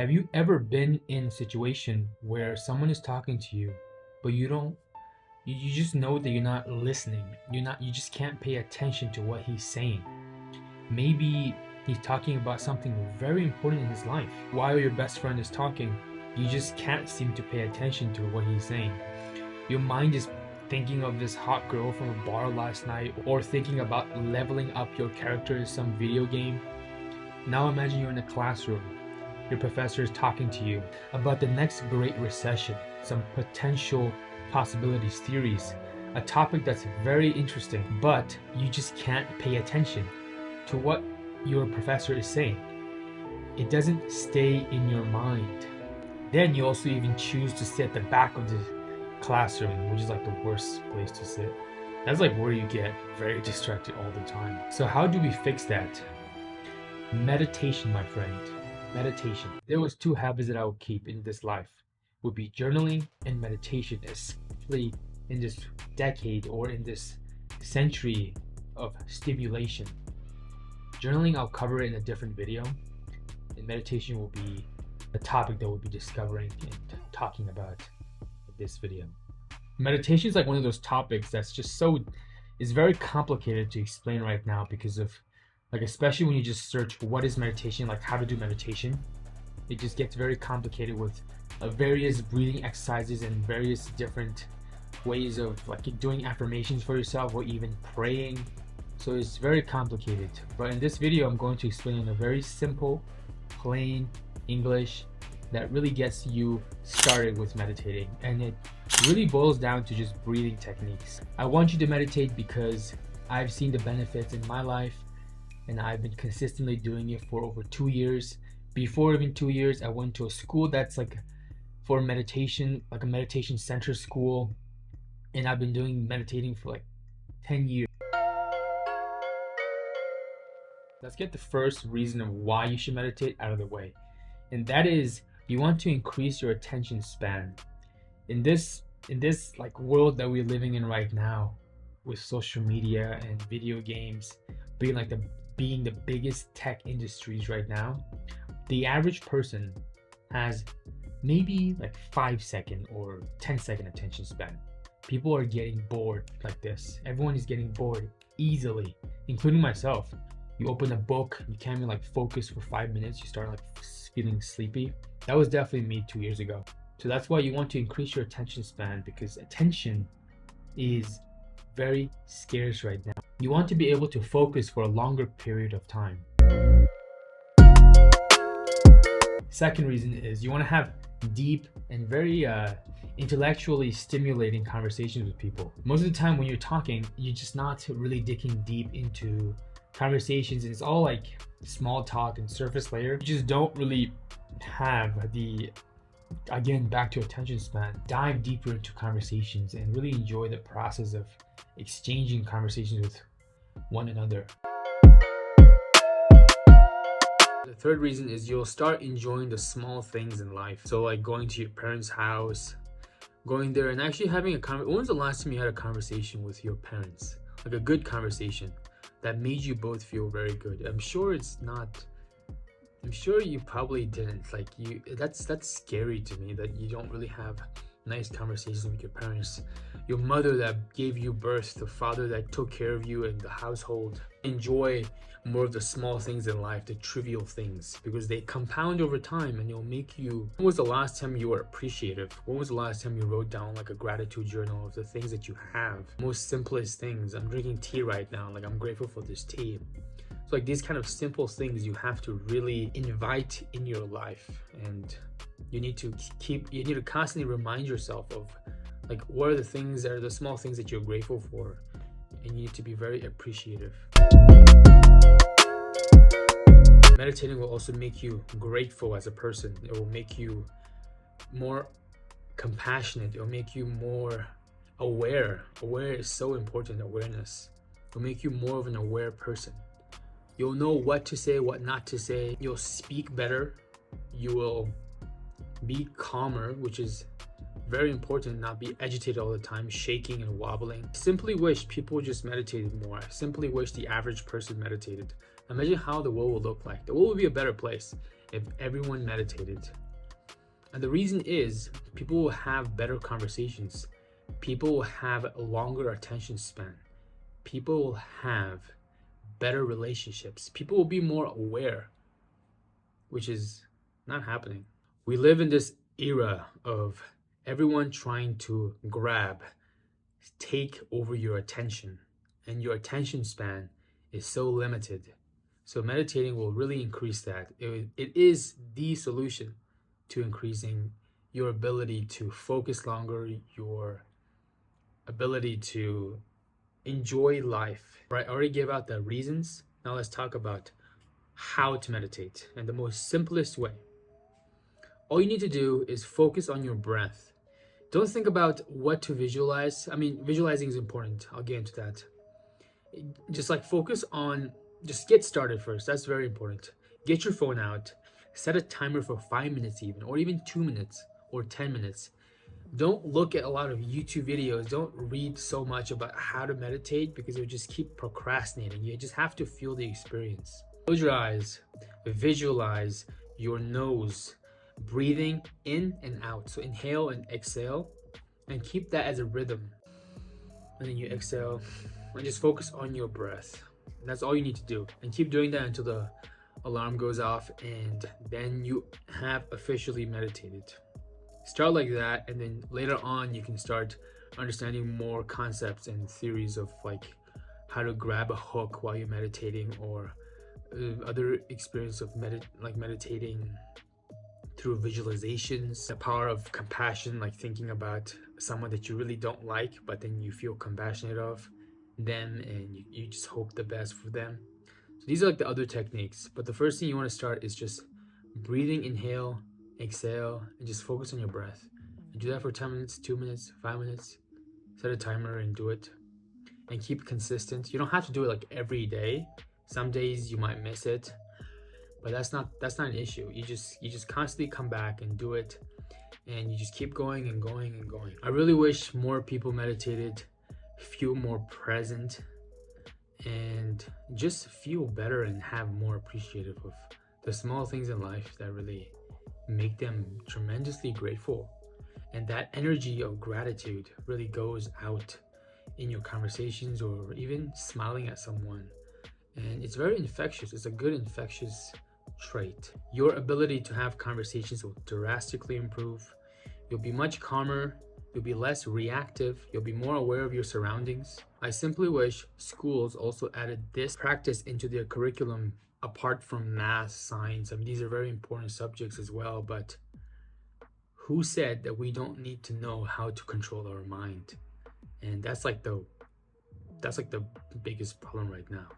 Have you ever been in a situation where someone is talking to you, but you just know that you're not listening. You just can't pay attention to what he's saying. Maybe he's talking about something very important in his life. While your best friend is talking, you just can't seem to pay attention to what he's saying. Your mind is thinking of this hot girl from a bar last night, or thinking about leveling up your character in some video game. Now imagine you're in a classroom. Your professor is talking to you about the next great recession, some potential possibilities, theories, a topic that's very interesting, but you just can't pay attention to what your professor is saying. It doesn't stay in your mind. Then you also even choose to sit at the back of the classroom, which is like the worst place to sit. That's like where you get very distracted all the time. So how do we fix that? Meditation, my friend. Meditation. There was two habits that I would keep in this life. Would be journaling and meditation, especially in this decade or in this century of stimulation. Journaling, I'll cover it in a different video, and meditation will be a topic that we'll be discovering and talking about in this video. Meditation is like one of those topics that's just it's very complicated to explain right now because of, like, especially when you just search what is meditation, like how to do meditation, it just gets very complicated with various breathing exercises and various different ways of like doing affirmations for yourself or even praying. So it's very complicated. But in this video, I'm going to explain in a very simple, plain English that really gets you started with meditating. And it really boils down to just breathing techniques. I want you to meditate because I've seen the benefits in my life, and I've been consistently doing it for over 2 years. Before even 2 years, I went to a school that's like for meditation, like a meditation center school, and I've been doing meditating for like 10 years. Let's get the first reason of why you should meditate out of the way, and that is you want to increase your attention span. In this like world that we're living in right now, with social media and video games being the biggest tech industries right now, the average person has maybe like 5-second or 10-second attention span. People are getting bored like this. Everyone is getting bored easily, including myself. You open a book, you can't even like focus for 5 minutes. You start like feeling sleepy. That was definitely me 2 years ago. So that's why you want to increase your attention span, because attention is very scarce right now. You want to be able to focus for a longer period of time. Second reason is you want to have deep and very intellectually stimulating conversations with people. Most of the time when you're talking, you're just not really digging deep into conversations, and it's all like small talk and surface layer. You just don't really have the, again, back to attention span, dive deeper into conversations and really enjoy the process of exchanging conversations with one another. The third reason is you'll start enjoying the small things in life. So like going to your parents' house, going there and actually having a conversation. When was the last time you had a conversation with your parents? Like a good conversation that made you both feel very good. I'm sure you probably didn't. Like that's scary to me that you don't really have nice conversations with your parents. Your mother that gave you birth, the father that took care of you and the household. Enjoy more of the small things in life, the trivial things, because they compound over time and it'll make you. When was the last time you were appreciative? When was the last time you wrote down like a gratitude journal of the things that you have? Most simplest things. I'm drinking tea right now, like I'm grateful for this tea. So like these kind of simple things you have to really invite in your life, and you need to constantly remind yourself of like what are the things that are the small things that you're grateful for, and you need to be very appreciative. Meditating will also make you grateful as a person. It will make you more compassionate. It will make you more aware. Aware is so important, awareness. It will make you more of an aware person. You'll know what to say, what not to say. You'll speak better. You will be calmer, which is very important, not be agitated all the time, shaking and wobbling. I simply wish people just meditated more. I simply wish the average person meditated. Imagine how the world would look like. The world would be a better place if everyone meditated. And the reason is people will have better conversations. People will have a longer attention span. People will have better relationships. People will be more aware, which is not happening. We live in this era of everyone trying to take over your attention, and your attention span is so limited. So meditating will really increase that. It is the solution to increasing your ability to focus longer, your ability to enjoy life. Right? I already gave out the reasons. Now let's talk about how to meditate. And the most simplest way. All you need to do is focus on your breath. Don't think about what to visualize. I mean, visualizing is important. I'll get into that. Just like focus on, just get started first. That's very important. Get your phone out. Set a timer for 5 minutes even, or even 2 minutes or 10 minutes. Don't look at a lot of YouTube videos. Don't read so much about how to meditate because you'll just keep procrastinating. You just have to feel the experience. Close your eyes. Visualize your nose breathing in and out. So inhale and exhale, and keep that as a rhythm. And then you exhale and just focus on your breath. And that's all you need to do. And keep doing that until the alarm goes off, and then you have officially meditated. Start like that, and then later on you can start understanding more concepts and theories of like how to grab a hook while you're meditating, or other experience of meditating through visualizations, the power of compassion, like thinking about someone that you really don't like, but then you feel compassionate of them, and you just hope the best for them. So these are like the other techniques, but the first thing you want to start is just breathing, inhale, exhale, and just focus on your breath. And do that for 10 minutes, 2 minutes, 5 minutes. Set a timer and do it, and keep consistent. You don't have to do it like every day. Some days you might miss it, but that's not an issue. You just constantly come back and do it, and you just keep going and going and going. I really wish more people meditated, feel more present, and just feel better and have more appreciative of the small things in life that really make them tremendously grateful. And that energy of gratitude really goes out in your conversations, or even smiling at someone. And it's very infectious. It's a good infectious trait. Your ability to have conversations will drastically improve. You'll be much calmer. You'll be less reactive. You'll be more aware of your surroundings. I simply wish schools also added this practice into their curriculum apart from math, science. I mean, these are very important subjects as well, but who said that we don't need to know how to control our mind? And that's like the biggest problem right now.